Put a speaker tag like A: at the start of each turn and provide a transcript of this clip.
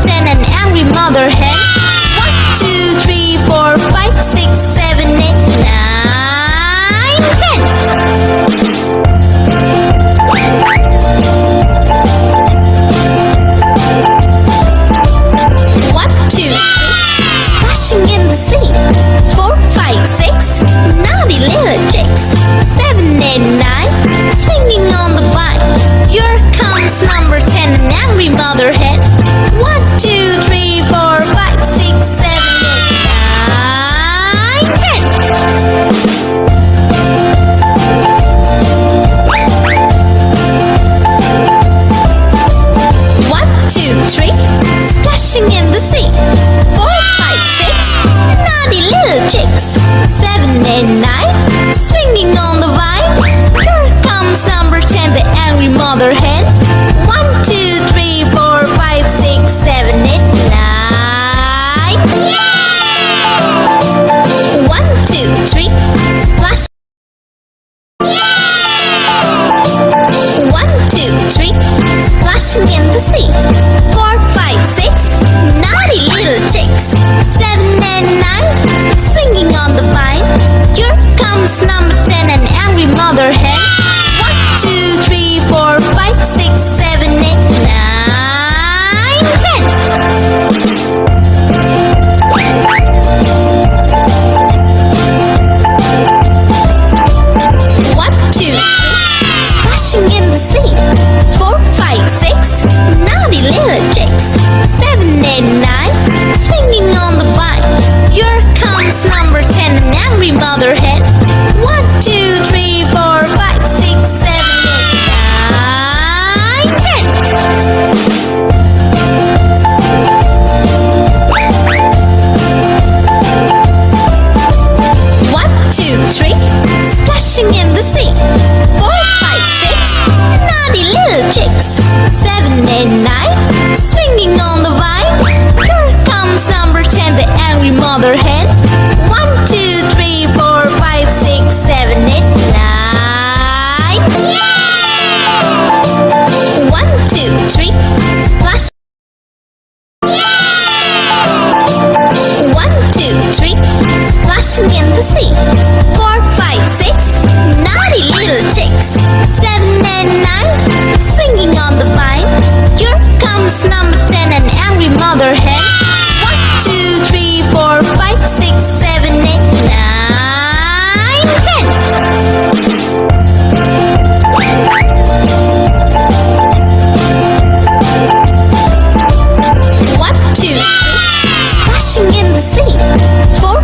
A: 10, an angry mother hen. 1, 2, 3, 4, 5, 6, 7, 8, 9, 10. 1, 2, 3, splashing in the sea. 4, 5, 6, naughty little chicks. 7, 8, 9, swinging on the vine. Here comes number 10, an angry mother hen. 1, 2, 3, 4, 5, 6, 7, 8, 9, 10. 1, 2, 3, splashing in the sea. 4, 5, 6, naughty little chicks. 7, 8, 9, swinging on the vine. Here comes number 10, the angry mother hen. 1, 2, 3, 4, 5, 6, 7, 8, 9. Yeah! 1, 2, 3, splash. Yeah! 1, 2, 3, splashing in the sea. 4, 5, 6, naughty little chicks. 7 and 9, swinging on the vine. Here comes number 10, an angry mother hen. 1, 2, 3, 4, 5, 6, 7, 8, 9, 10. 1, 2, 3, splashing in the sea. 4, 5, 6, naughty little chicks. 7, 8, 9, swinging on the vine. Here comes number 10, an angry mother hen. 1, 2, 3, 4, 5, 6, 7, 8, 9, 10. 1, 2, 3, splashing in the sea. 4, 5, 6, naughty little chicks. 7, 8, 9, swinging on the vine. Here comes number 10, the angry mother hen. 1, 2, 3, 4, 5, 6, 7, 8, 9. Yeah! 1, 2, 3, splash. Yeah! 1, 2, 3, splashing in the sea. 4, 5, 6, naughty little chicks. 7 and 9, swinging on the vine. Here comes number 10, an angry mother hen. 1, 2, 3, 4, 5, 6, 7, 8, 9, 10. 1, 2, 3, splashing in the sea. 4,